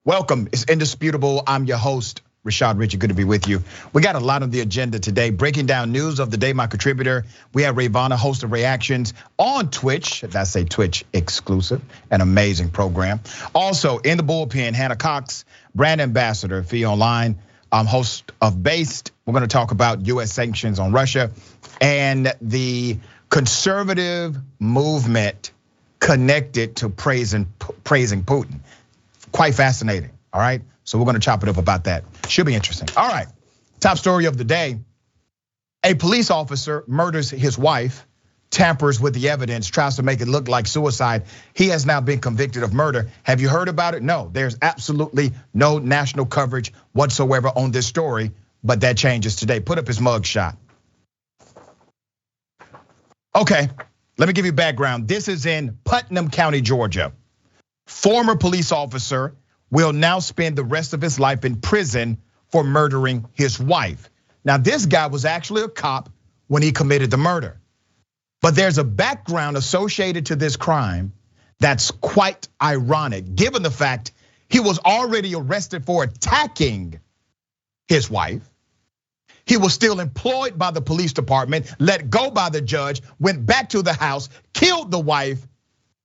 Welcome, it's indisputable. I'm your host, Rashad Richey, good to be with you. We got a lot on the agenda today, breaking down news of the day. My contributor, we have Rayyvana, host of Reactions on Twitch. That's a Twitch exclusive, an amazing program. Also in the bullpen, Hannah Cox, brand ambassador, Fee Online, host of Based. We're gonna talk about US sanctions on Russia and the conservative movement connected to praising Putin. Quite fascinating, all right? So we're gonna chop it up about that. Should be interesting. All right, top story of the day. A police officer murders his wife, tampers with the evidence, tries to make it look like suicide. He has now been convicted of murder. Have you heard about it? No, there's absolutely no national coverage whatsoever on this story, but that changes today. Put up his mugshot. Okay, let me give you background. This is in Putnam County, Georgia. Former police officer will now spend the rest of his life in prison for murdering his wife. Now, this guy was actually a cop when he committed the murder. But there's a background associated to this crime that's quite ironic, given the fact he was already arrested for attacking his wife. He was still employed by the police department, let go by the judge, went back to the house, killed the wife,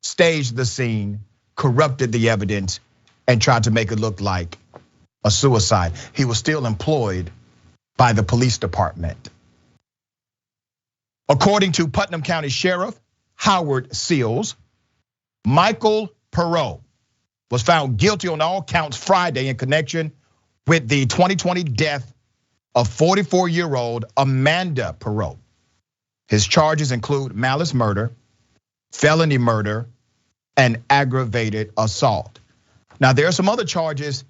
staged the scene, corrupted the evidence, and tried to make it look like a suicide. He was still employed by the police department. According to Putnam County Sheriff Howard Seals, Michael Perot was found guilty on all counts Friday in connection with the 2020 death of 44-year-old Amanda Perot. His charges include malice murder, felony murder, and aggravated assault. Now, there are some other charges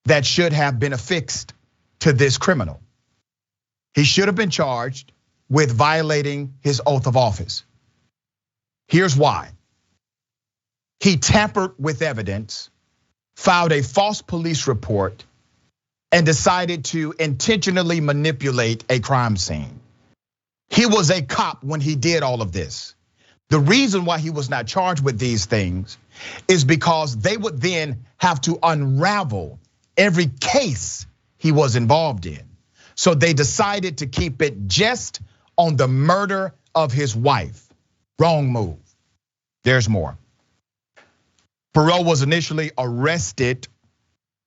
that should have been affixed to this criminal. He should have been charged with violating his oath of office. Here's why. He tampered with evidence, filed a false police report, and decided to intentionally manipulate a crime scene. He was a cop when he did all of this. The reason why he was not charged with these things is because they would then have to unravel every case he was involved in. So they decided to keep it just on the murder of his wife. Wrong move. There's more. Perot was initially arrested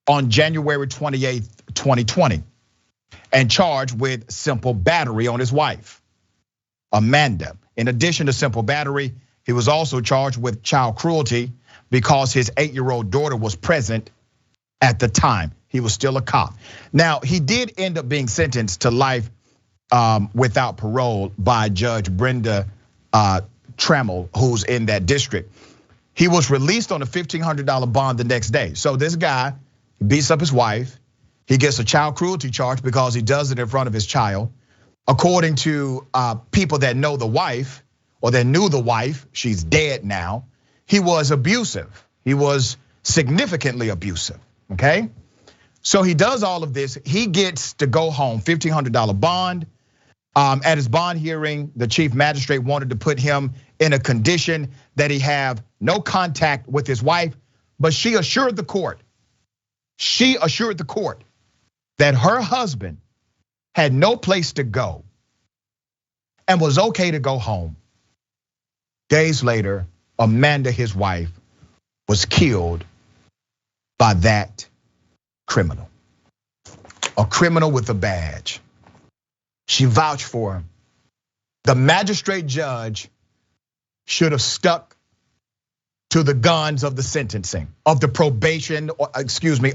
on January 28th, 2020, and charged with simple battery on his wife, Amanda. In addition to simple battery, he was also charged with child cruelty because his 8-year-old daughter was present at the time. He was still a cop. Now, he did end up being sentenced to life without parole by Judge Brenda Trammell, who's in that district. He was released on a $1,500 bond the next day. So this guy beats up his wife. He gets a child cruelty charge because he does it in front of his child. According to people that know the wife or that knew the wife, she's dead now. He was abusive. He was significantly abusive, okay? So he does all of this. He gets to go home, $1,500 bond. At his bond hearing, the chief magistrate wanted to put him in a condition that he have no contact with his wife, but she assured the court that her husband had no place to go and was okay to go home. Days later, Amanda, his wife, was killed by that criminal. A criminal with a badge. She vouched for him. The magistrate judge should have stuck to the guns of the sentencing, of the probation, or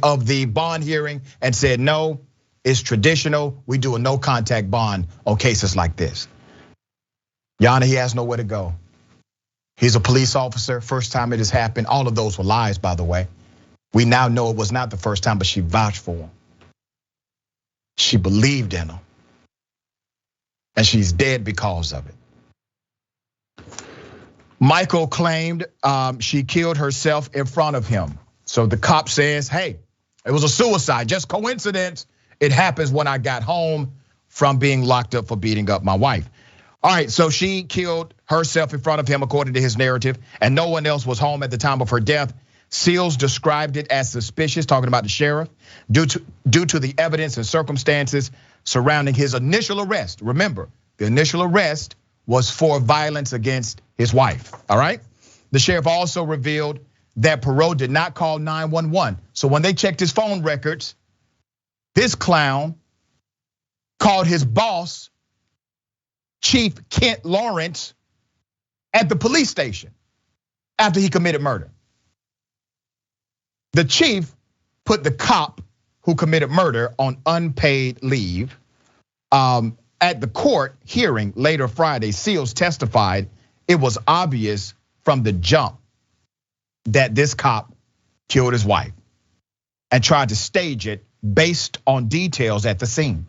of the bond hearing, and said, no, it's traditional. We do a no contact bond on cases like this. Yana, he has nowhere to go. He's a police officer, first time it has happened. All of those were lies, by the way. We now know it was not the first time, but she vouched for him. She believed in him. And she's dead because of it. Michael claimed she killed herself in front of him. So the cop says, hey, it was a suicide, just coincidence. It happens when I got home from being locked up for beating up my wife. All right, so she killed herself in front of him, according to his narrative, and no one else was home at the time of her death. Seals described it as suspicious, talking about the sheriff, due to the evidence and circumstances surrounding his initial arrest. Remember, the initial arrest was for violence against his wife, all right? The sheriff also revealed that Perot did not call 911. So when they checked his phone records, this clown called his boss, Chief Kent Lawrence, at the police station after he committed murder. The chief put the cop who committed murder on unpaid leave. At the court hearing later Friday, Seals testified it was obvious from the jump that this cop killed his wife and tried to stage it based on details at the scene.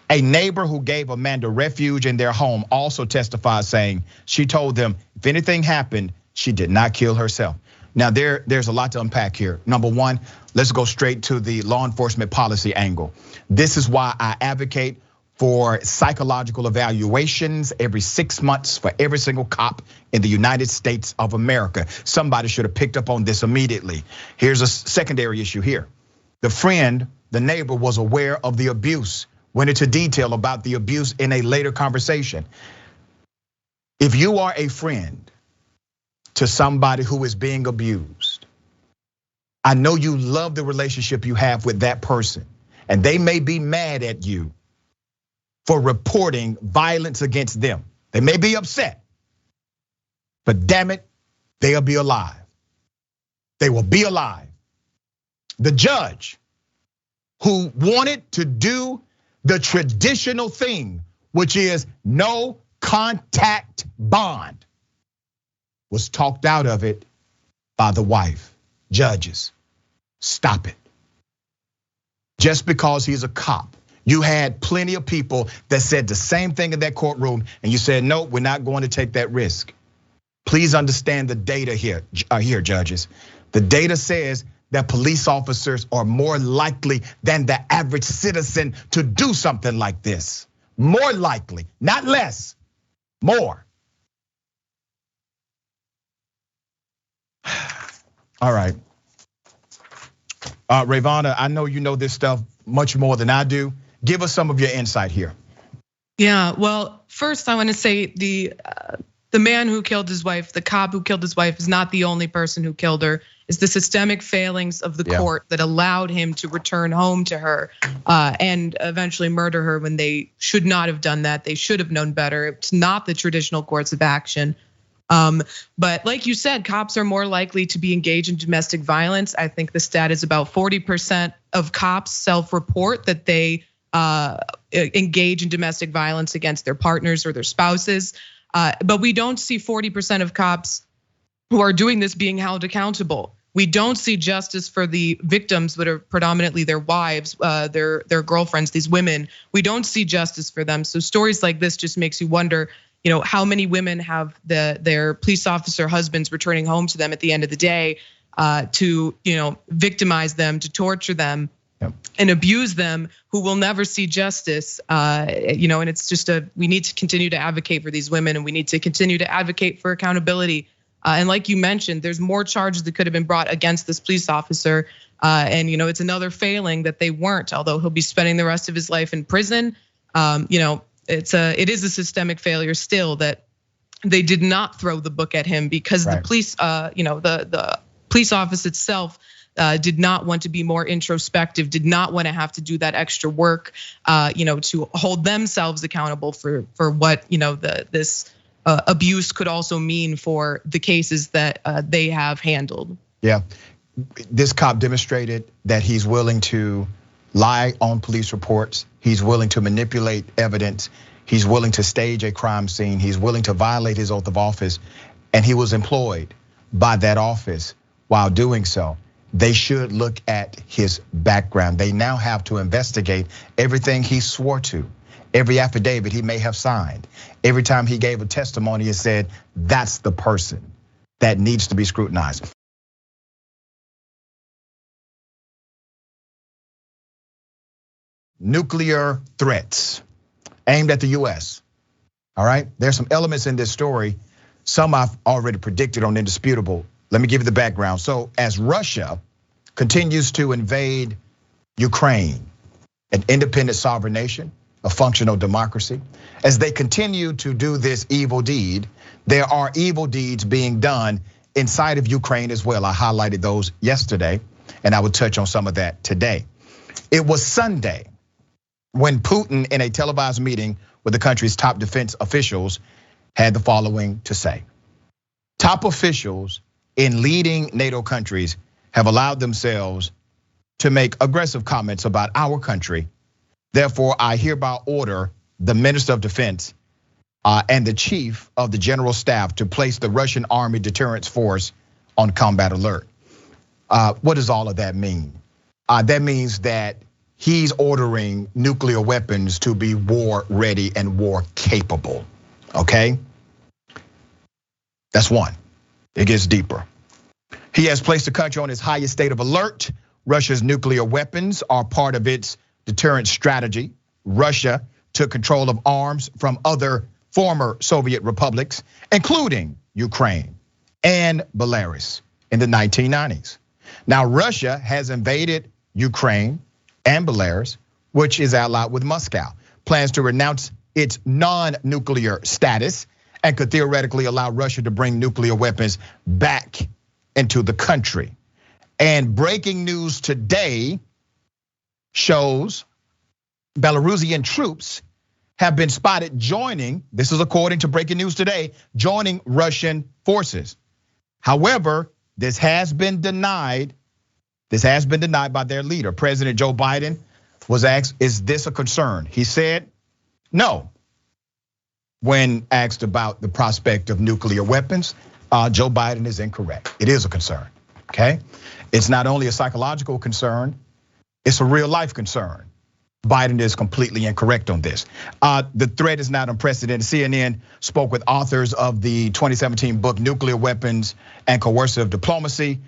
A neighbor who gave Amanda refuge in their home also testified, saying she told them if anything happened, she did not kill herself. Now there's a lot to unpack here. Number one, let's go straight to the law enforcement policy angle. This is why I advocate for psychological evaluations every 6 months for every single cop in the United States of America. Somebody should have picked up on this immediately. Here's a secondary issue here. The friend, the neighbor, was aware of the abuse, went into detail about the abuse in a later conversation. If you are a friend to somebody who is being abused, I know you love the relationship you have with that person, and they may be mad at you for reporting violence against them. They may be upset, but damn it, they'll be alive. They will be alive. The judge who wanted to do the traditional thing, which is no contact bond, was talked out of it by the wife. Judges, stop it. Just because he's a cop, you had plenty of people that said the same thing in that courtroom, and you said, no, we're not going to take that risk. Please understand the data here, judges. The data says that police officers are more likely than the average citizen to do something like this. More likely, not less, more. All right. Rayyvana, I know you know this stuff much more than I do. Give us some of your insight here. Yeah, well, first I want to say the man who killed his wife, the cop who killed his wife, is not the only person who killed her. It's the systemic failings of the court that allowed him to return home to her and eventually murder her when they should not have done that. They should have known better. It's not the traditional course of action. But like you said, cops are more likely to be engaged in domestic violence. I think the stat is about 40% of cops self-report that they engage in domestic violence against their partners or their spouses. But we don't see 40% of cops who are doing this being held accountable. We don't see justice for the victims that are predominantly their wives, their girlfriends, these women. We don't see justice for them. So stories like this just makes you wonder, how many women have their police officer husbands returning home to them at the end of the day to victimize them, to torture them, and abuse them, who will never see justice. And it's just we need to continue to advocate for these women, and we need to continue to advocate for accountability. And like you mentioned, there's more charges that could have been brought against this police officer. And it's another failing that they weren't, although he'll be spending the rest of his life in prison. It is a systemic failure still that they did not throw the book at him because the police, the police office itself did not want to be more introspective, did not want to have to do that extra work, to hold themselves accountable for what this abuse could also mean for the cases that they have handled. Yeah, this cop demonstrated that he's willing to lie on police reports. He's willing to manipulate evidence. He's willing to stage a crime scene. He's willing to violate his oath of office. And he was employed by that office while doing so. They should look at his background. They now have to investigate everything he swore to, every affidavit he may have signed, every time he gave a testimony and said, that's the person that needs to be scrutinized. Nuclear threats aimed at the US. All right, there's some elements in this story. Some I've already predicted on Indisputable. Let me give you the background. So as Russia continues to invade Ukraine, an independent sovereign nation, a functional democracy, as they continue to do this evil deed, there are evil deeds being done inside of Ukraine as well. I highlighted those yesterday, and I will touch on some of that today. It was Sunday when Putin, in a televised meeting with the country's top defense officials, had the following to say. Top officials in leading NATO countries have allowed themselves to make aggressive comments about our country. Therefore, I hereby order the Minister of Defense and the Chief of the General Staff to place the Russian Army Deterrence Force on combat alert. What does all of that mean? That means that he's ordering nuclear weapons to be war ready and war capable, okay? That's one. It gets deeper. He has placed the country on its highest state of alert. Russia's nuclear weapons are part of its deterrent strategy. Russia took control of arms from other former Soviet republics, including Ukraine and Belarus in the 1990s. Now, Russia has invaded Ukraine and Belarus, which is allied with Moscow, plans to renounce its non-nuclear status and could theoretically allow Russia to bring nuclear weapons back into the country. And breaking news today shows Belarusian troops have been spotted joining, this is according to breaking news today, joining Russian forces. However, this has been denied by their leader. President Joe Biden was asked, is this a concern? He said, no. When asked about the prospect of nuclear weapons, Joe Biden is incorrect. It is a concern, okay? It's not only a psychological concern, it's a real life concern. Biden is completely incorrect on this. The threat is not unprecedented. CNN spoke with authors of the 2017 book, Nuclear Weapons and Coercive Diplomacy.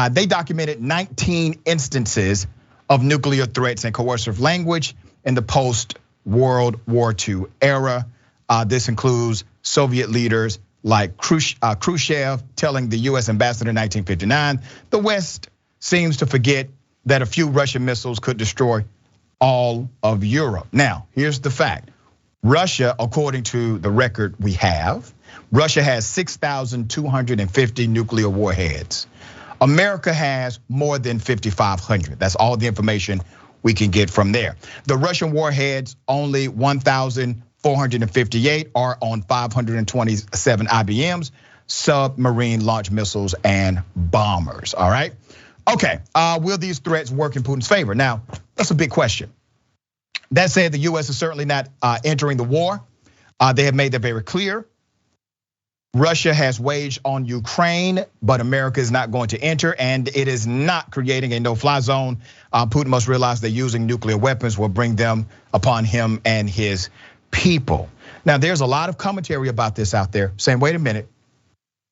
They documented 19 instances of nuclear threats and coercive language in the post-World War II era. This includes Soviet leaders like Khrushchev telling the US ambassador in 1959, the West seems to forget that a few Russian missiles could destroy all of Europe. Now, here's the fact. Russia, according to the record we have, Russia has 6,250 nuclear warheads. America has more than 5,500. That's all the information we can get from there. The Russian warheads, only 1,458 are on 527 IBMs, submarine launch missiles and bombers, all right? Okay, will these threats work in Putin's favor? Now, that's a big question. That said, the US is certainly not entering the war. They have made that very clear. Russia has waged on Ukraine, but America is not going to enter, and it is not creating a no-fly zone. Putin must realize that using nuclear weapons will bring them upon him and his people. Now, there's a lot of commentary about this out there saying, wait a minute,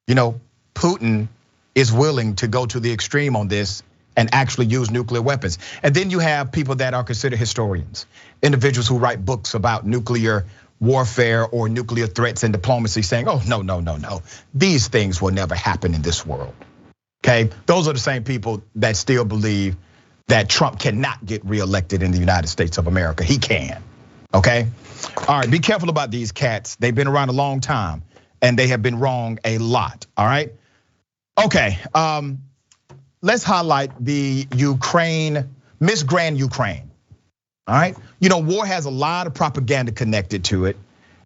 Putin is willing to go to the extreme on this and actually use nuclear weapons. And then you have people that are considered historians, individuals who write books about nuclear warfare or nuclear threats and diplomacy saying, oh, no. These things will never happen in this world, okay? Those are the same people that still believe that Trump cannot get reelected in the United States of America. He can, okay? All right, be careful about these cats. They've been around a long time and they have been wrong a lot, all right? Okay, let's highlight the Ukraine, Miss Grand Ukraine. All right, war has a lot of propaganda connected to it.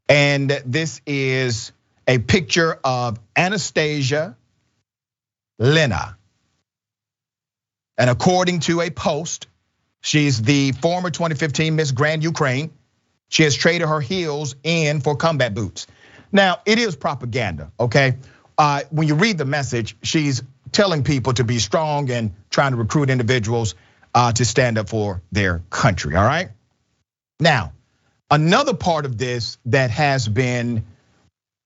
And this is a picture of Anastasia Lena. And according to a post, she's the former 2015 Miss Grand Ukraine. She has traded her heels in for combat boots. Now, it is propaganda, okay? When you read the message, she's telling people to be strong and trying to recruit individuals to stand up for their country, all right? Now, another part of this that has been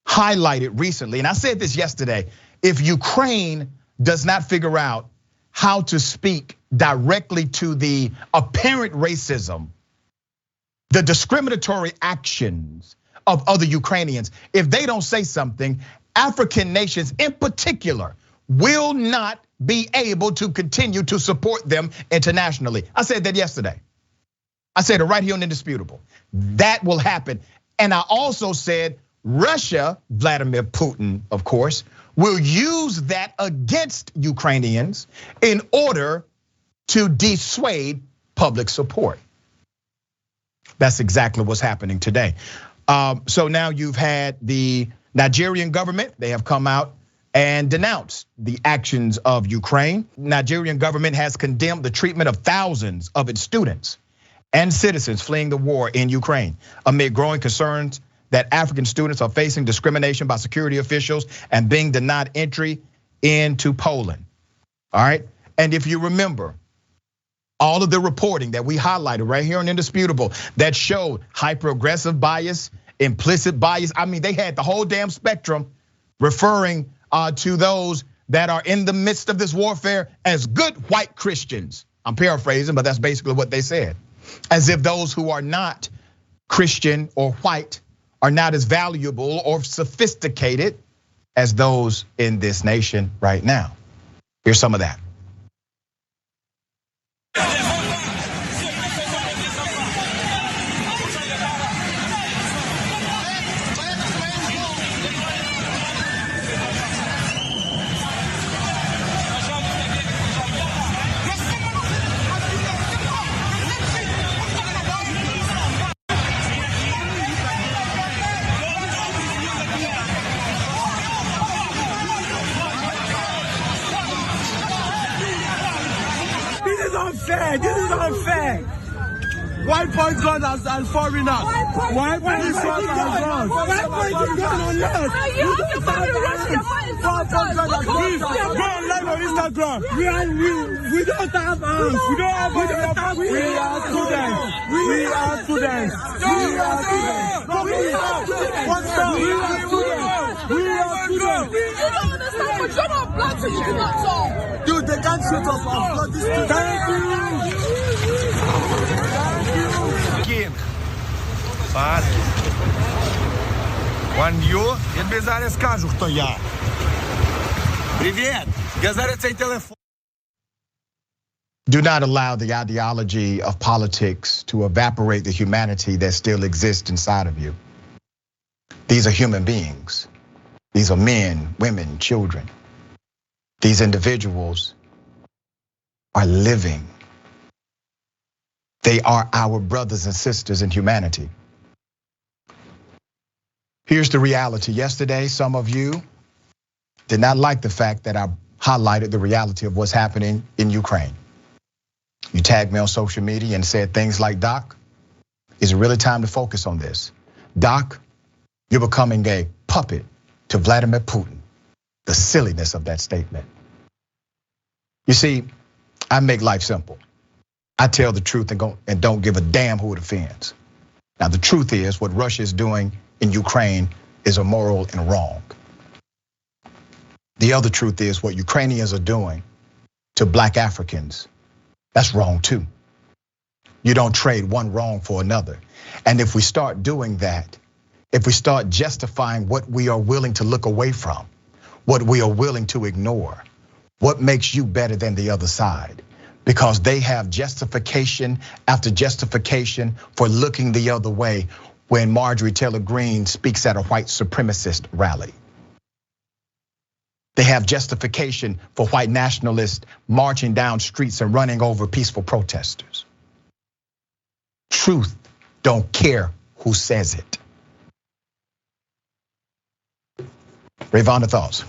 highlighted recently, and I said this yesterday, if Ukraine does not figure out how to speak directly to the apparent racism, the discriminatory actions of other Ukrainians, if they don't say something, African nations in particular will not be able to continue to support them internationally. I said that yesterday. I said it right here on Indisputable. That will happen. And I also said Russia, Vladimir Putin, of course, will use that against Ukrainians in order to dissuade public support. That's exactly what's happening today. So now you've had the Nigerian government, they have come out and denounced the actions of Ukraine. Nigerian government has condemned the treatment of thousands of its students and citizens fleeing the war in Ukraine amid growing concerns that African students are facing discrimination by security officials and being denied entry into Poland. All right, and if you remember, all of the reporting that we highlighted right here on Indisputable that showed hyper-aggressive bias, implicit bias. I mean, they had the whole damn spectrum referring to those that are in the midst of this warfare as good white Christians. I'm paraphrasing, but that's basically what they said. As if those who are not Christian or white are not as valuable or sophisticated as those in this nation right now. Here's some of that. This is unfair. White boys guns and foreigners. White boys guns and guns. White boys guns on us. You have to find Russia. Please go online on Instagram. We don't have arms. We don't have arms. We are students. We are students. We are students. What's up? We are students. We are students. You don't understand, but you're not black, so you do not talk. Dude, they can't shoot us off. Thank you. King. Пар. Ван'ю. Я тобі зараз скажу, хто я. Привіт. Я зараз цей телефон. Do not allow the ideology of politics to evaporate the humanity that still exists inside of you. These are human beings. These are men, women, children. These individuals are living. They are our brothers and sisters in humanity. Here's the reality. Yesterday, some of you did not like the fact that I highlighted the reality of what's happening in Ukraine. You tagged me on social media and said things like, Doc, is it really time to focus on this? Doc, you're becoming a puppet to Vladimir Putin. The silliness of that statement. You see, I make life simple. I tell the truth and don't give a damn who it offends. Now, the truth is what Russia is doing in Ukraine is immoral and wrong. The other truth is what Ukrainians are doing to black Africans, that's wrong too. You don't trade one wrong for another. And if we start doing that, if we start justifying what we are willing to look away from, what we are willing to ignore, what makes you better than the other side? Because they have justification after justification for looking the other way when Marjorie Taylor Greene speaks at a white supremacist rally. They have justification for white nationalists marching down streets and running over peaceful protesters. Truth don't care who says it. Rayyvana, thoughts?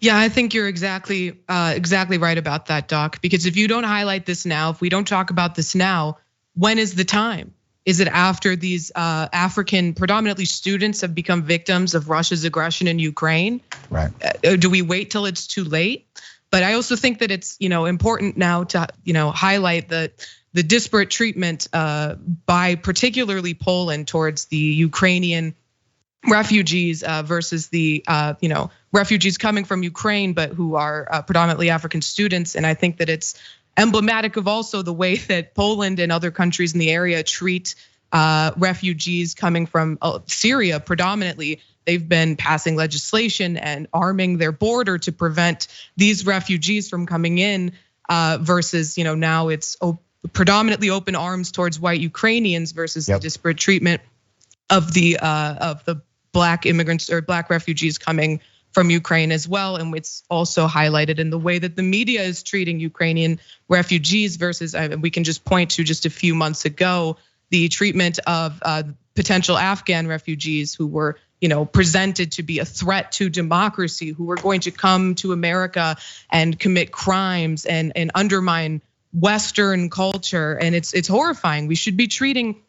Yeah, I think you're exactly right about that, Doc. Because if you don't highlight this now, if we don't talk about this now, when is the time? Is it after these African, predominantly students, have become victims of Russia's aggression in Ukraine? Right. Do we wait till it's too late? But I also think that it's important now to highlight the disparate treatment by particularly Poland towards the Ukrainian refugees versus the refugees coming from Ukraine, but who are predominantly African students. And I think that it's emblematic of also the way that Poland and other countries in the area treat refugees coming from Syria predominantly. they've been passing legislation and arming their border to prevent these refugees from coming in, versus now it's predominantly open arms towards white Ukrainians versus the disparate treatment of the Black immigrants or Black refugees coming from Ukraine as well. And it's also highlighted in the way that the media is treating Ukrainian refugees versus, we can just point to just a few months ago, the treatment of potential Afghan refugees who were presented to be a threat to democracy, who were going to come to America and commit crimes and undermine Western culture. And it's horrifying. We should be treating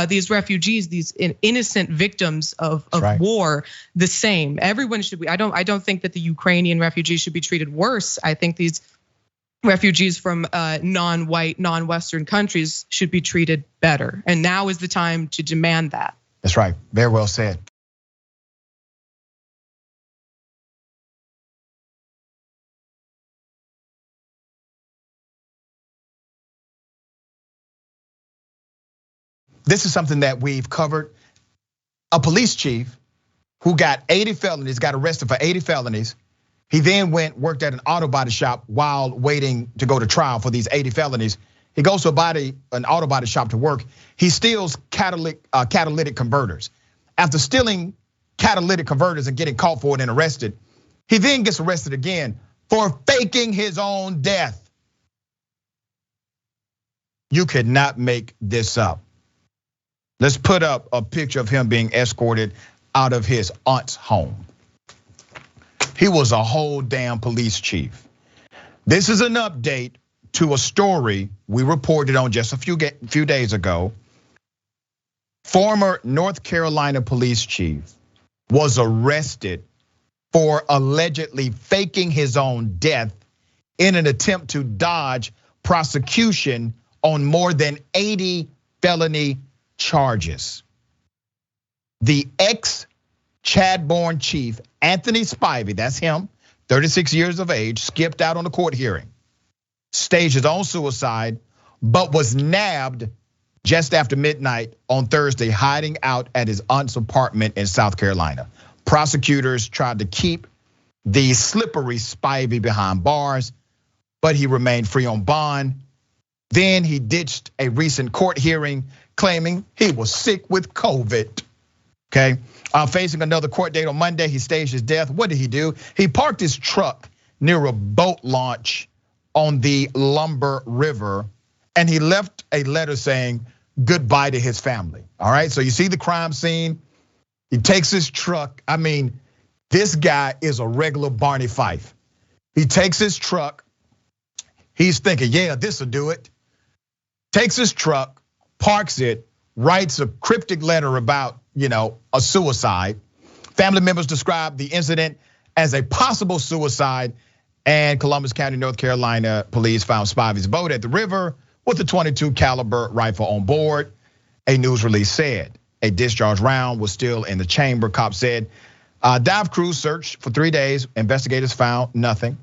these refugees, these innocent victims of war, the same. Everyone should be. I don't think that the Ukrainian refugees should be treated worse. I think these refugees from non-white, non-Western countries should be treated better. And now is the time to demand that. That's right. Very well said. This is something that we've covered. A police chief who got 80 felonies, got arrested for 80 felonies. He then worked at an auto body shop while waiting to go to trial for these 80 felonies. He goes to an auto body shop to work. He steals catalytic converters. After stealing catalytic converters and getting caught for it and arrested, he then gets arrested again for faking his own death. You could not make this up. Let's put up a picture of him being escorted out of his aunt's home. He was a whole damn police chief. This is an update to a story we reported on just a few days ago. Former North Carolina police chief was arrested for allegedly faking his own death in an attempt to dodge prosecution on more than 80 felony charges. The ex-Chadbourne chief, Anthony Spivey, that's him, 36 years of age, skipped out on the court hearing, staged his own suicide, but was nabbed just after midnight on Thursday, hiding out at his aunt's apartment in South Carolina. Prosecutors tried to keep the slippery Spivey behind bars, but he remained free on bond. Then he ditched a recent court hearing, claiming he was sick with COVID. Okay, facing another court date on Monday, he staged his death. What did he do? He parked his truck near a boat launch on the Lumber River, and he left a letter saying goodbye to his family. All right, so you see the crime scene. He takes his truck. I mean, this guy is a regular Barney Fife. He takes his truck. He's thinking, yeah, this'll do it. Takes his truck, parks it, writes a cryptic letter about, a suicide. Family members described the incident as a possible suicide, and Columbus County, North Carolina police found Spivey's boat at the river with a .22 caliber rifle on board. A news release said a discharged round was still in the chamber. Cops said dive crews searched for 3 days. Investigators found nothing,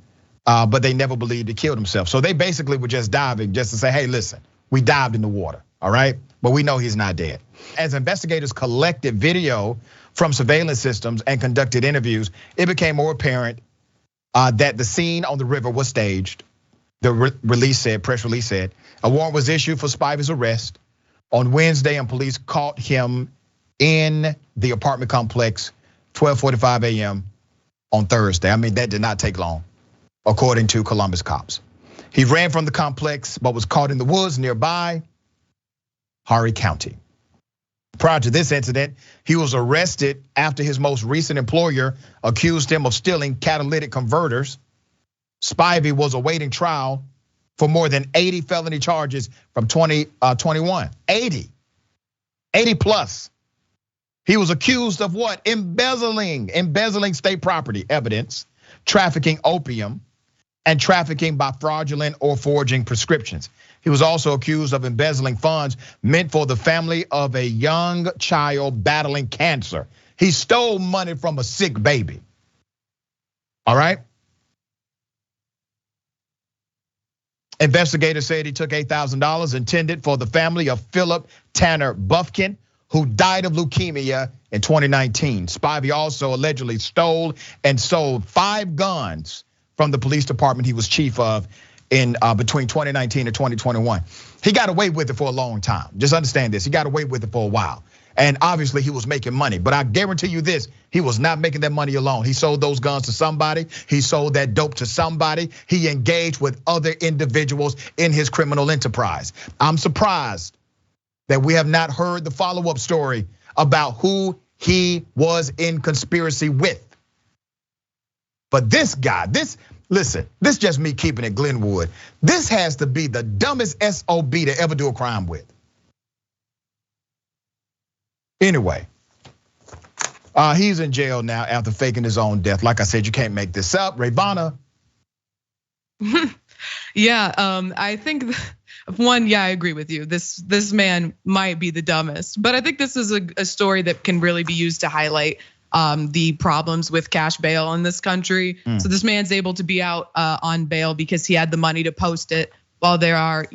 but they never believed he killed himself. So they basically were just diving just to say, hey, listen, we dived in the water, all right? But we know he's not dead. As investigators collected video from surveillance systems and conducted interviews, it became more apparent that the scene on the river was staged. The press release said, a warrant was issued for Spivey's arrest on Wednesday, and police caught him in the apartment complex 12:45 a.m. on Thursday. I mean, that did not take long, according to Columbus cops. He ran from the complex, but was caught in the woods nearby Horry County. Prior to this incident, he was arrested after his most recent employer accused him of stealing catalytic converters. Spivey was awaiting trial for more than 80 felony charges from 2021. 80 plus. He was accused of what? Embezzling state property evidence, trafficking opium, and trafficking by fraudulent or forging prescriptions. He was also accused of embezzling funds meant for the family of a young child battling cancer. He stole money from a sick baby. All right. Investigators said he took $8,000 intended for the family of Philip Tanner Buffkin, who died of leukemia in 2019. Spivey also allegedly stole and sold 5 guns from the police department he was chief of in between 2019 and 2021. He got away with it for a long time. Just understand this, he got away with it for a while. And obviously he was making money, but I guarantee you this, he was not making that money alone. He sold those guns to somebody, he sold that dope to somebody, he engaged with other individuals in his criminal enterprise. I'm surprised that we have not heard the follow-up story about who he was in conspiracy with. But this guy, listen, this just me keeping it Glenwood. This has to be the dumbest SOB to ever do a crime with. Anyway, he's in jail now after faking his own death. Like I said, you can't make this up. Rayyvana. Yeah, I think I agree with you. This man might be the dumbest, but I think this is a story that can really be used to highlight the problems with cash bail in this country. So this man's able to be out on bail because he had the money to post it, while there are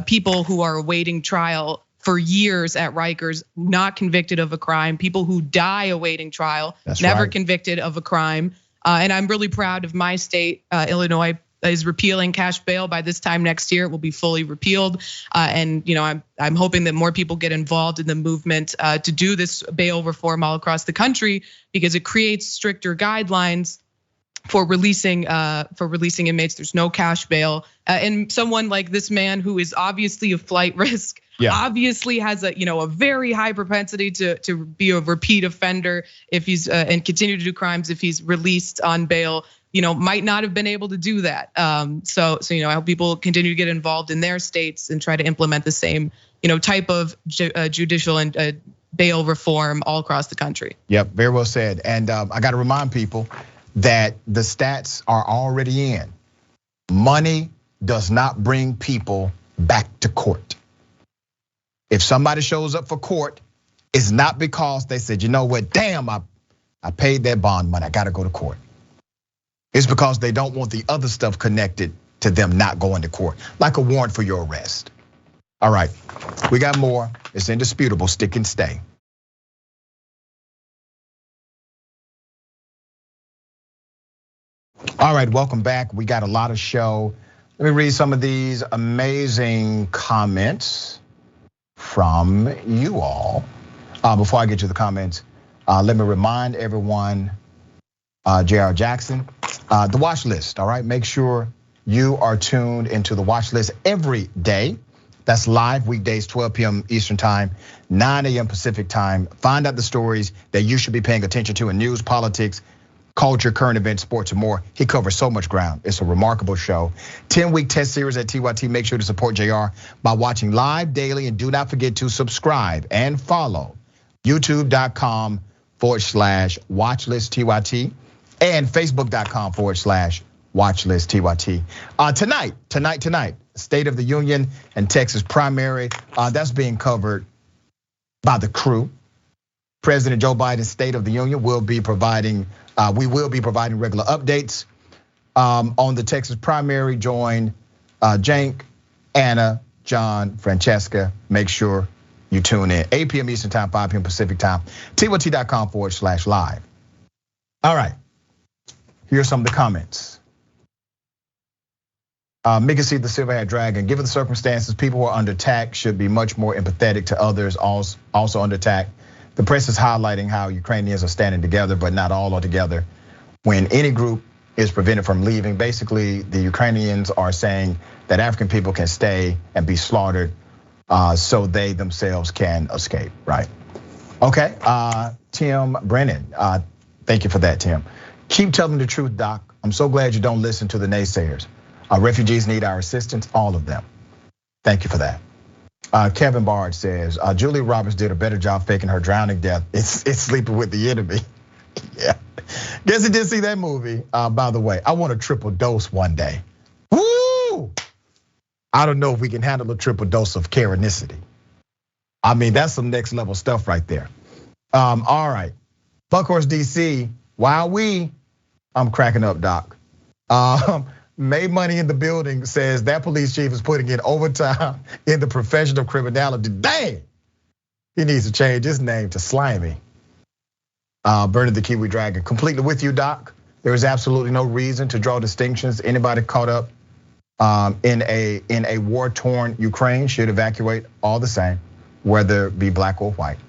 people who are awaiting trial for years at Rikers, not convicted of a crime. People who die awaiting trial, never convicted of a crime. And I'm really proud of my state, Illinois, is repealing cash bail. By this time next year, it will be fully repealed. And I'm hoping that more people get involved in the movement to do this bail reform all across the country, because it creates stricter guidelines for releasing inmates. There's no cash bail, and someone like this man who is obviously a flight risk, obviously has a very high propensity to be a repeat offender if he's and continue to do crimes if he's released on bail. Might not have been able to do that. So I hope people continue to get involved in their states and try to implement the same type of judicial and bail reform all across the country. Yep, very well said. And I got to remind people that the stats are already in. Money does not bring people back to court. If somebody shows up for court, it's not because they said, you know what, damn, I paid that bond money, I gotta go to court. It's because they don't want the other stuff connected to them not going to court, like a warrant for your arrest. All right, we got more. It's indisputable, stick and stay. All right, welcome back. We got a lot of show. Let me read some of these amazing comments from you all. Before I get to the comments, let me remind everyone, J.R. Jackson, the watch list, all right? Make sure you are tuned into the watch list every day. That's live weekdays, 12 p.m. Eastern time, 9 a.m. Pacific time. Find out the stories that you should be paying attention to in news, politics, culture, current events, sports, and more. He covers so much ground. It's a remarkable show. 10-week test series at TYT. Make sure to support JR by watching live daily, and do not forget to subscribe and follow youtube.com/watchlistTYT and facebook.com/watchlistTYT. Tonight, State of the Union and Texas primary. That's being covered by the crew. President Joe Biden's State of the Union will be providing. We will be providing regular updates on the Texas primary. Join Jank, Anna, John, Francesca. Make sure you tune in. 8 p.m. Eastern time, 5 p.m. Pacific time. TYT.com/live. All right, here's some of the comments. Mika see the Silverhat Dragon. Given the circumstances, people who are under attack should be much more empathetic to others also under attack. The press is highlighting how Ukrainians are standing together, but not all are together. When any group is prevented from leaving, basically the Ukrainians are saying that African people can stay and be slaughtered so they themselves can escape, right? Okay, Tim Brennan, thank you for that, Tim. Keep telling the truth, Doc. I'm so glad you don't listen to the naysayers. Refugees need our assistance, all of them. Thank you for that. Kevin Bard says, Julia Roberts did a better job faking her drowning death. It's sleeping with the enemy. Yeah, guess you did see that movie. By the way, I want a triple dose one day. Woo! I don't know if we can handle a triple dose of Karenicity. I mean, that's some next level stuff right there. All right, Buckhorse DC, I'm cracking up, Doc. Made Money in the Building says that police chief is putting in overtime in the profession of criminality. Dang, He needs to change his name to Slimy. Bernard the Kiwi Dragon. Completely with you, Doc. There is absolutely no reason to draw distinctions. Anybody caught up in a war-torn Ukraine should evacuate all the same, whether it be black or white.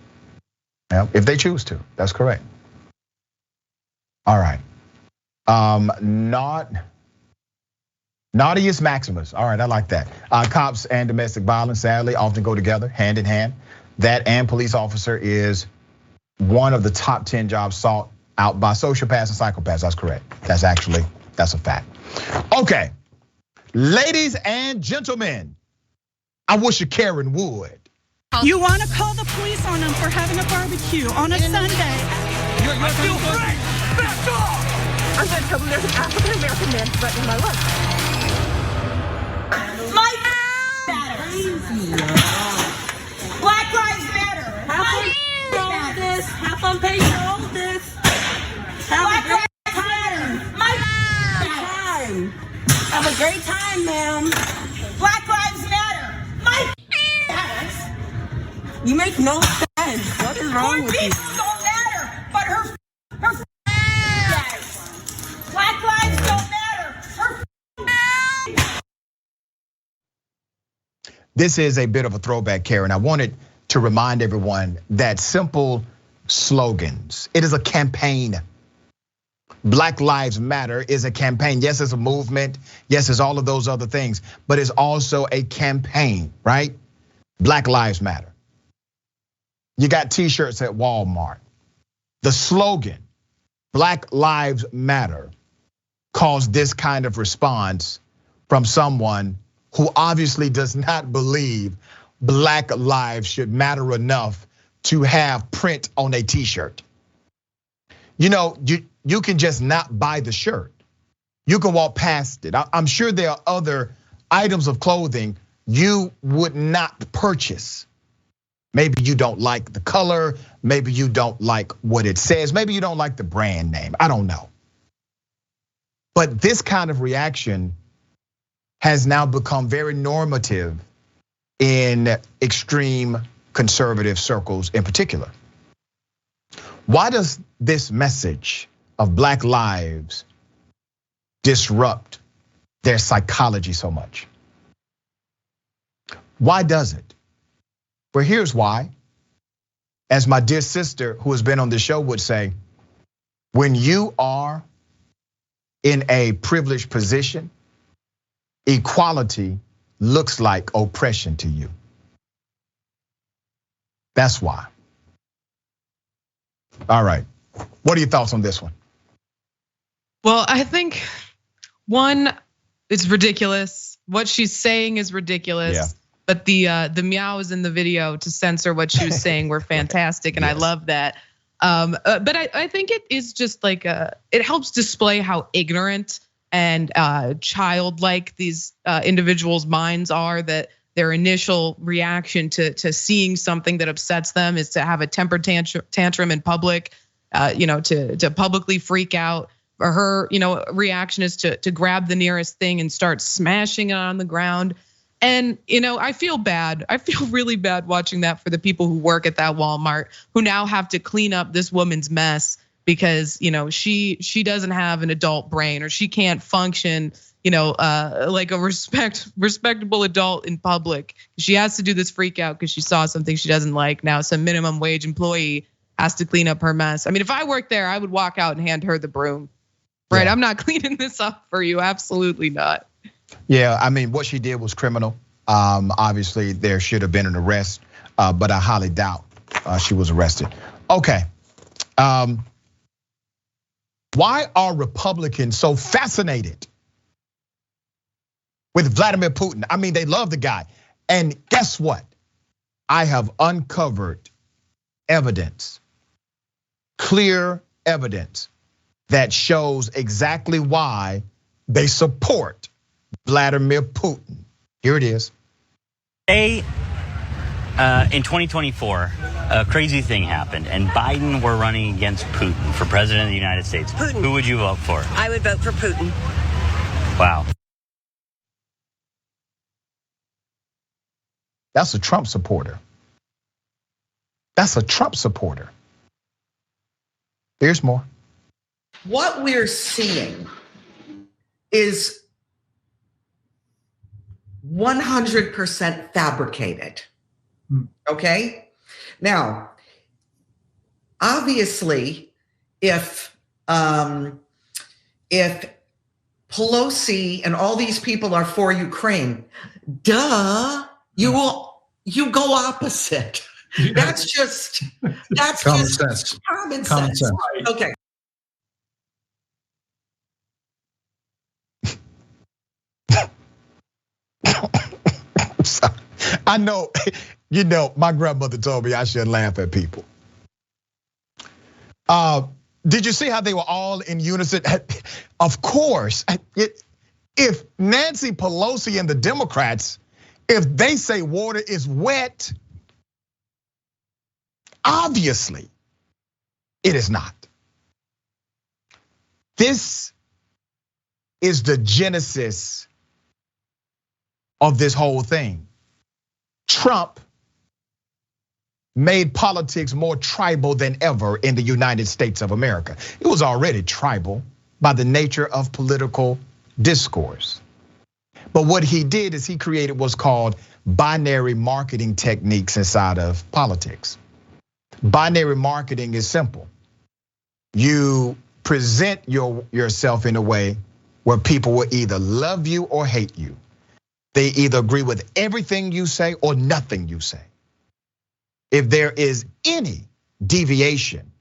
If they choose to, that's correct. All right. Naughtiest Maximus. All right, I like that. Cops and domestic violence, sadly, often go together, hand in hand. That and police officer is one of the top 10 jobs sought out by sociopaths and psychopaths. That's correct. That's a fact. Okay, ladies and gentlemen, I wish a Karen would. You want to call the police on them for having a barbecue on a Sunday? You're still free. Back off. I'm going to tell them there's an African-American man threatening my life. My matters. Black Lives Matter. Half on page all this. Black Lives Matter. My time. Have a great time, ma'am. Black Lives Matter. My matters. You make no sense. What is wrong with you? Don't matter, but her yes. Black lives don't matter. Her This is a bit of a throwback, Karen. I wanted to remind everyone that simple slogans, it is a campaign. Black Lives Matter is a campaign. Yes, it's a movement. Yes, it's all of those other things, but it's also a campaign, right? Black Lives Matter. You got t-shirts at Walmart. The slogan, Black Lives Matter, caused this kind of response from someone who obviously does not believe black lives should matter enough to have print on a t-shirt. You know, you can just not buy the shirt. You can walk past it. I'm sure there are other items of clothing you would not purchase. Maybe you don't like the color, maybe you don't like what it says, maybe you don't like the brand name, I don't know. But this kind of reaction has now become very normative in extreme conservative circles in particular. Why does this message of black lives disrupt their psychology so much? Why does it? Well, here's why. As my dear sister who has been on the show would say, when you are in a privileged position, equality looks like oppression to you. That's why. All right, what are your thoughts on this one? Well, I think one, it's ridiculous. What she's saying is ridiculous. Yeah. But the meows in the video to censor what she was saying were fantastic, and yes. I love that. But I think it is just like it helps display how ignorant and childlike these individuals' minds are. That their initial reaction to seeing something that upsets them is to have a temper tantrum in public, to publicly freak out. Or her, reaction is to grab the nearest thing and start smashing it on the ground. And I feel bad. I feel really bad watching that for the people who work at that Walmart who now have to clean up this woman's mess because she doesn't have an adult brain, or she can't function like a respectable adult in public. She has to do this freak out because she saw something she doesn't like. Now some minimum wage employee has to clean up her mess. I mean, if I worked there, I would walk out and hand her the broom. Right? Yeah. I'm not cleaning this up for you. Absolutely not. Yeah, I mean, what she did was criminal. Obviously, there should have been an arrest, but I highly doubt she was arrested. Okay. Why are Republicans so fascinated with Vladimir Putin? I mean, they love the guy. And guess what? I have uncovered evidence, clear evidence that shows exactly why they support Vladimir Putin. Here it is. Today, in 2024, a crazy thing happened, and Biden were running against Putin for president of the United States. Putin. Who would you vote for? I would vote for Putin. Wow. That's a Trump supporter. That's a Trump supporter. Here's more. What we're seeing is 100% fabricated. Okay? Now, obviously, if Pelosi and all these people are for Ukraine, you go opposite. That's just common sense. Common sense. Right. Okay. I know, my grandmother told me I shouldn't laugh at people. Did you see how they were all in unison? Of course, if Nancy Pelosi and the Democrats, if they say water is wet, obviously it is not. This is the genesis of this whole thing. Trump made politics more tribal than ever in the United States of America. It was already tribal by the nature of political discourse. But what he did is he created what's called binary marketing techniques inside of politics. Binary marketing is simple. You present yourself in a way where people will either love you or hate you. They either agree with everything you say or nothing you say. If there is any deviation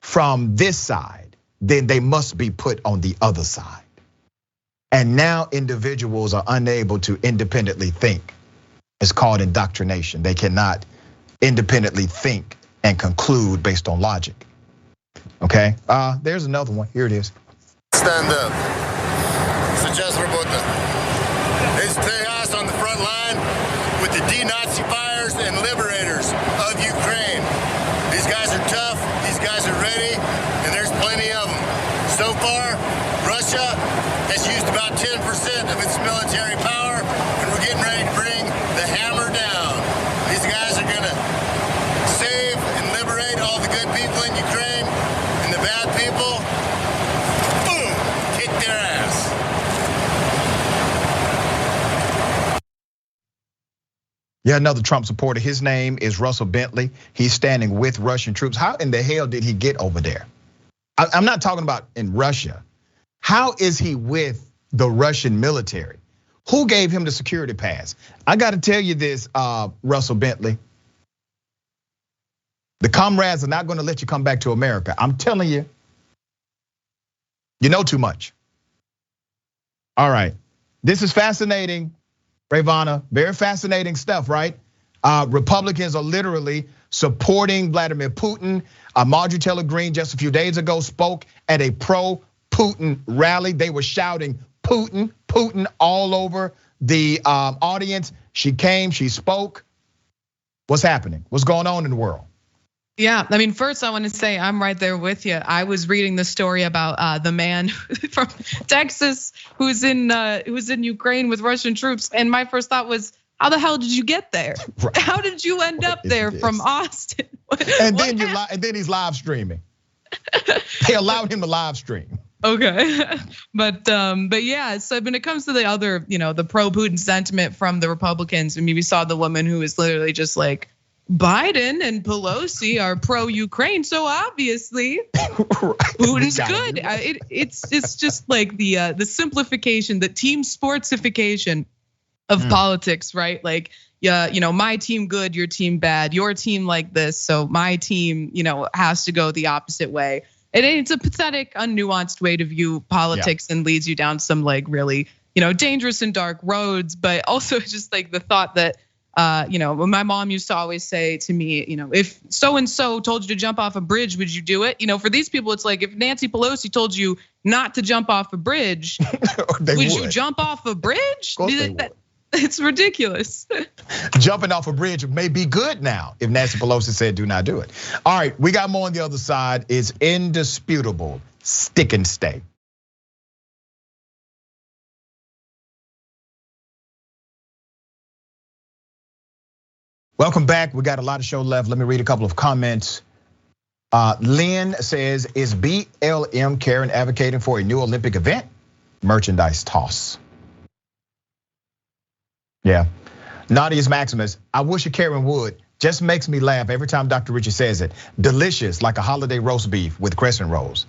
from this side, then they must be put on the other side. And now individuals are unable to independently think. It's called indoctrination. They cannot independently think and conclude based on logic. Okay, there's another one. Here it is. Stand up. Сейчас работа. It's chaos on the front line with the denazifiers and liberators of Ukraine. These guys are tough, these guys are ready, and there's plenty of them. So far, Russia has used about 10% of its military power, and we're getting ready to bring the hammer down. These guys are gonna save and liberate all the good people in Ukraine, and the bad people, boom, kick their ass. Yeah, another Trump supporter. His name is Russell Bentley. He's standing with Russian troops. How in the hell did he get over there? I'm not talking about in Russia. How is he with the Russian military? Who gave him the security pass? I got to tell you this, Russell Bentley. The comrades are not going to let you come back to America. I'm telling you, you know too much. All right, this is fascinating, Rayyvana. Very fascinating stuff, right? Republicans are literally supporting Vladimir Putin. Marjorie Taylor Greene just a few days ago spoke at a pro-Putin rally. They were shouting Putin, Putin all over the audience. She came, she spoke. What's happening? What's going on in the world? Yeah, I mean, first I want to say I'm right there with you. I was reading the story about the man from Texas who's in Ukraine with Russian troops, and my first thought was, how the hell did you get there? Right. How did you end up there from Austin? And then he's live streaming. They allowed him to live stream. Okay, but yeah. So when it comes to the other, the pro-Putin sentiment from the Republicans, I mean, we saw the woman who was literally just like, Biden and Pelosi are pro-Ukraine, so obviously Putin's good. It's just like the simplification, the team sportsification of politics, right? Like, yeah, my team good, your team bad, your team like this, so my team, has to go the opposite way. And it's a pathetic, unnuanced way to view politics and leads you down some like really, dangerous and dark roads. But also just like the thought that, my mom used to always say to me, if so-and-so told you to jump off a bridge, would you do it? For these people, it's like if Nancy Pelosi told you not to jump off a bridge, would you jump off a bridge? It's ridiculous. Jumping off a bridge may be good now if Nancy Pelosi said do not do it. All right, we got more on the other side. It's indisputable. Stick and stay. Welcome back. We got a lot of show left. Let me read a couple of comments. Lynn says, is BLM Karen advocating for a new Olympic event? Merchandise toss. Yeah. Nadia's Maximus, I wish a Karen would. Just makes me laugh every time Dr. Richard says it. Delicious, like a holiday roast beef with crescent rolls.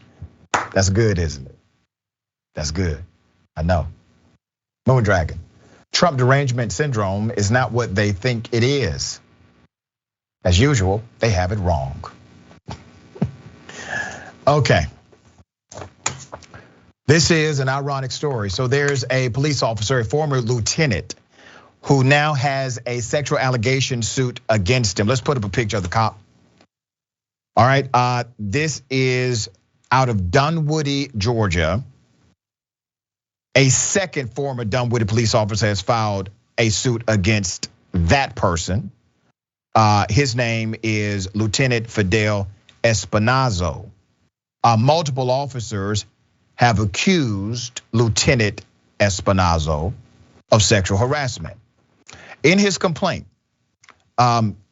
That's good, isn't it? That's good. I know. Moon Dragon. Trump derangement syndrome is not what they think it is. As usual, they have it wrong. Okay. This is an ironic story. So there's a police officer, a former lieutenant, who now has a sexual allegation suit against him. Let's put up a picture of the cop. All right, this is out of Dunwoody, Georgia. A second former Dunwoody police officer has filed a suit against that person. His name is Lieutenant Fidel Espinazo. Multiple officers have accused Lieutenant Espinazo of sexual harassment. In his complaint,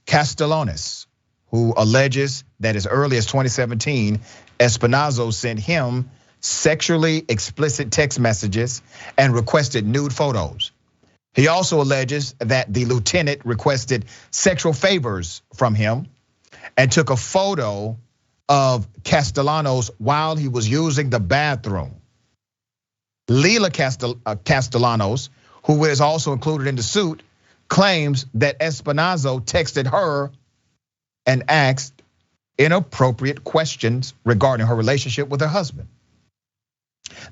Castellanos, who alleges that as early as 2017, Espinazo sent him sexually explicit text messages and requested nude photos. He also alleges that the lieutenant requested sexual favors from him and took a photo of Castellanos while he was using the bathroom. Leila Castellanos, who is also included in the suit, claims that Espinazo texted her and asked inappropriate questions regarding her relationship with her husband.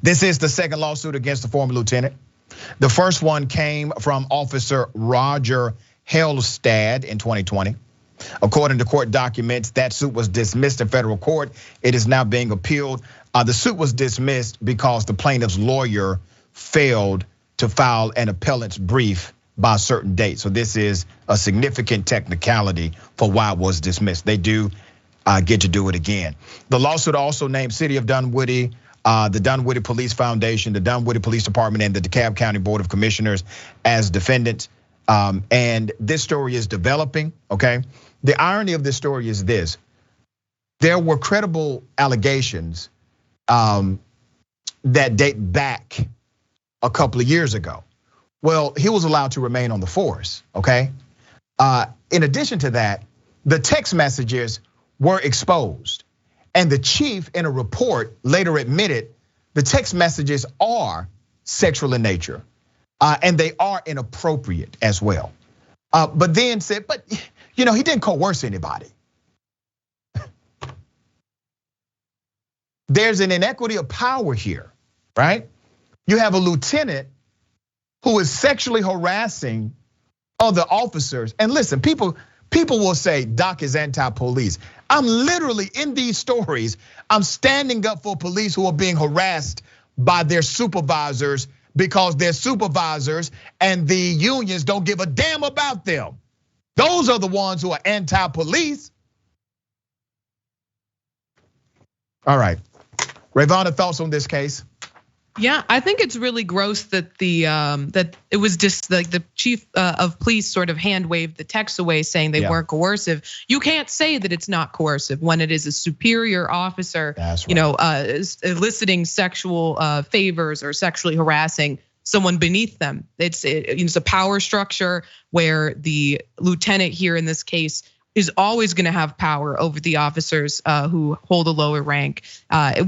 This is the second lawsuit against the former lieutenant. The first one came from Officer Roger Hellstad in 2020. According to court documents, that suit was dismissed in federal court. It is now being appealed. The suit was dismissed because the plaintiff's lawyer failed to file an appellant's brief by a certain date. So this is a significant technicality for why it was dismissed. They do get to do it again. The lawsuit also named City of Dunwoody, the Dunwoody Police Foundation, the Dunwoody Police Department, and the DeKalb County Board of Commissioners as defendants. And this story is developing, okay? The irony of this story is this. There were credible allegations that date back a couple of years ago. Well, he was allowed to remain on the force, okay? In addition to that, the text messages were exposed. And the chief in a report later admitted the text messages are sexual in nature. And they are inappropriate as well. But then said, but he didn't coerce anybody. There's an inequity of power here, right? You have a lieutenant who is sexually harassing other officers. And listen, people will say Doc is anti-police. I'm literally in these stories, I'm standing up for police who are being harassed by their supervisors because their supervisors and the unions don't give a damn about them. Those are the ones who are anti-police. All right, Rayyvana, thoughts on this case? Yeah, I think it's really gross that that it was just like the chief of police sort of hand waved the text away saying they weren't coercive. You can't say that it's not coercive when it is a superior officer, eliciting sexual favors or sexually harassing someone beneath them. It's a power structure where the lieutenant here in this case is always going to have power over the officers who hold a lower rank,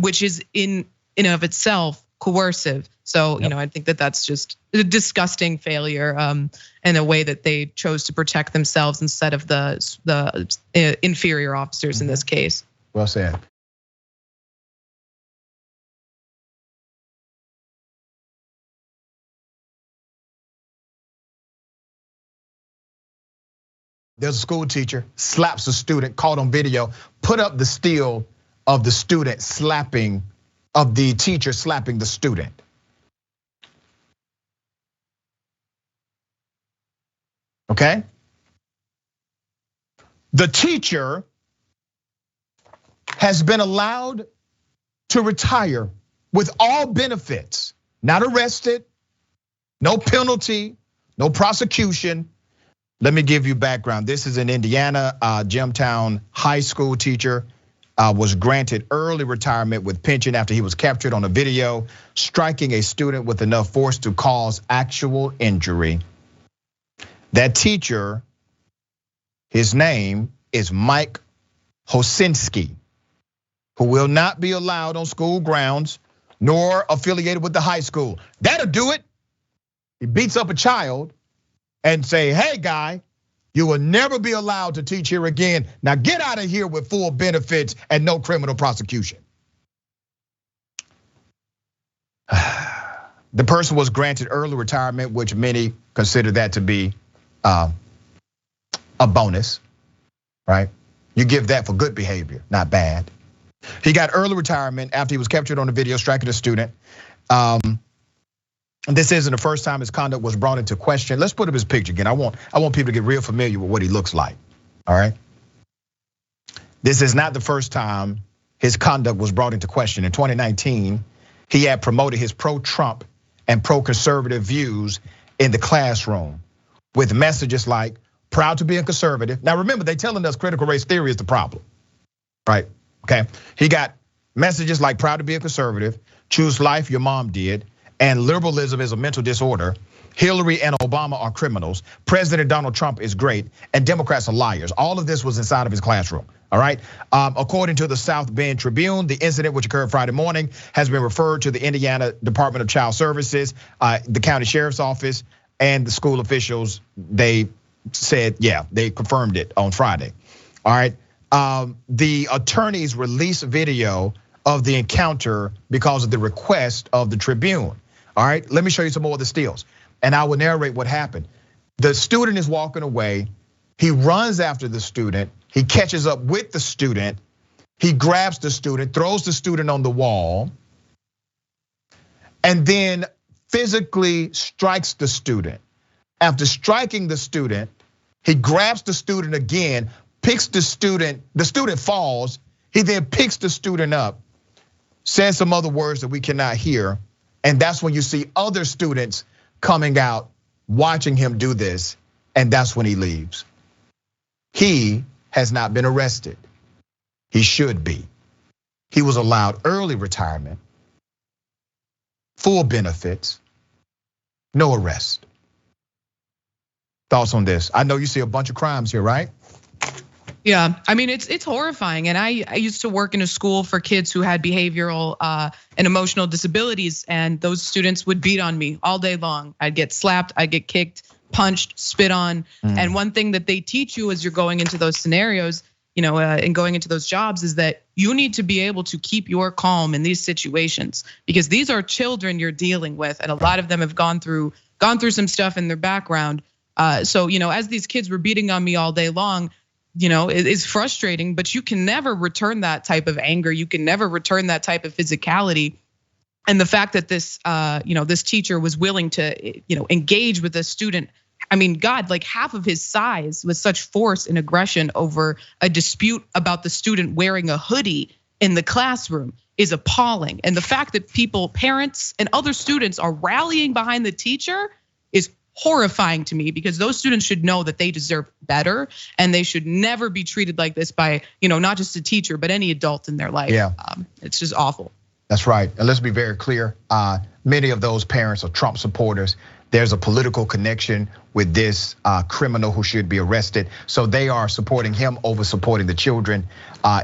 which is in and of itself coercive. So, I think that that's just a disgusting failure in a way that they chose to protect themselves instead of the inferior officers in this case. Well said. There's a school teacher slaps a student, caught on video, put up the still of the student slapping, of the teacher slapping the student. Okay? The teacher has been allowed to retire with all benefits, not arrested, no penalty, no prosecution. Let me give you background. This is in Indiana. Gemtown high school teacher was granted early retirement with pension after he was captured on a video striking a student with enough force to cause actual injury. That teacher, his name is Mike Hosinski, who will not be allowed on school grounds nor affiliated with the high school. That'll do it. He beats up a child and say, hey guy, you will never be allowed to teach here again. Now get out of here with full benefits and no criminal prosecution. The person was granted early retirement, which many consider that to be a bonus, right? You give that for good behavior, not bad. He got early retirement after he was captured on a video striking a student. This isn't the first time his conduct was brought into question. Let's put up his picture again. I want people to get real familiar with what he looks like, all right? This is not the first time his conduct was brought into question. In 2019, he had promoted his pro-Trump and pro-conservative views in the classroom with messages like, proud to be a conservative. Now remember, they're telling us critical race theory is the problem, right? Okay, he got messages like proud to be a conservative, choose life, your mom did, and liberalism is a mental disorder. Hillary and Obama are criminals. President Donald Trump is great, and Democrats are liars. All of this was inside of his classroom, all right? According to the South Bend Tribune, the incident which occurred Friday morning has been referred to the Indiana Department of Child Services, the county sheriff's office, and the school officials. They said, yeah, they confirmed it on Friday, all right? The attorneys released video of the encounter because of the request of the Tribune. All right, let me show you some more of the stills, and I will narrate what happened. The student is walking away. He runs after the student. He catches up with the student. He grabs the student, throws the student on the wall, and then physically strikes the student. After striking the student, he grabs the student again, picks the student falls. He then picks the student up, says some other words that we cannot hear. And that's when you see other students coming out, watching him do this, and that's when he leaves. He has not been arrested. He should be. He was allowed early retirement, full benefits, no arrest. Thoughts on this? I know you see a bunch of crimes here, right? Yeah, I mean, it's horrifying. And I used to work in a school for kids who had behavioral and emotional disabilities, and those students would beat on me all day long. I'd get slapped, I'd get kicked, punched, spit on. And one thing that they teach you as you're going into those scenarios, and going into those jobs is that you need to be able to keep your calm in these situations, because these are children you're dealing with, and a lot of them have gone through some stuff in their background. So, as these kids were beating on me all day long, it's frustrating, but you can never return that type of anger. You can never return that type of physicality. And the fact that this, this teacher was willing to, engage with a student. I mean, God, like half of his size with such force and aggression over a dispute about the student wearing a hoodie in the classroom is appalling. And the fact that parents and other students are rallying behind the teacher is horrifying to me, because those students should know that they deserve better, and they should never be treated like this by, not just a teacher, but any adult in their life. Yeah. It's just awful. That's right, and let's be very clear. Many of those parents are Trump supporters. There's a political connection with this criminal who should be arrested. So they are supporting him over supporting the children.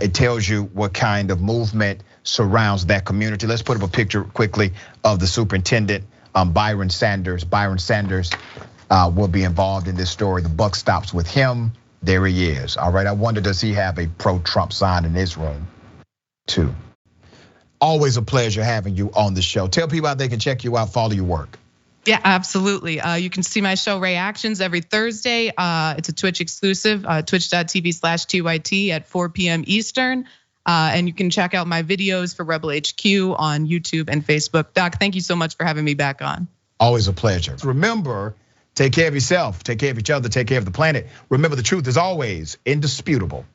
It tells you what kind of movement surrounds that community. Let's put up a picture quickly of the superintendent, Byron Sanders. Byron Sanders will be involved in this story. The buck stops with him. There he is. All right, I wonder, does he have a pro-Trump sign in his room too? Always a pleasure having you on the show. Tell people how they can check you out, follow your work. Yeah, absolutely. You can see my show Reactions every Thursday. It's a Twitch exclusive, twitch.tv/TYT at 4 p.m. Eastern. And you can check out my videos for Rebel HQ on YouTube and Facebook. Doc, thank you so much for having me back on. Always a pleasure. Remember, take care of yourself, take care of each other, take care of the planet. Remember, the truth is always indisputable.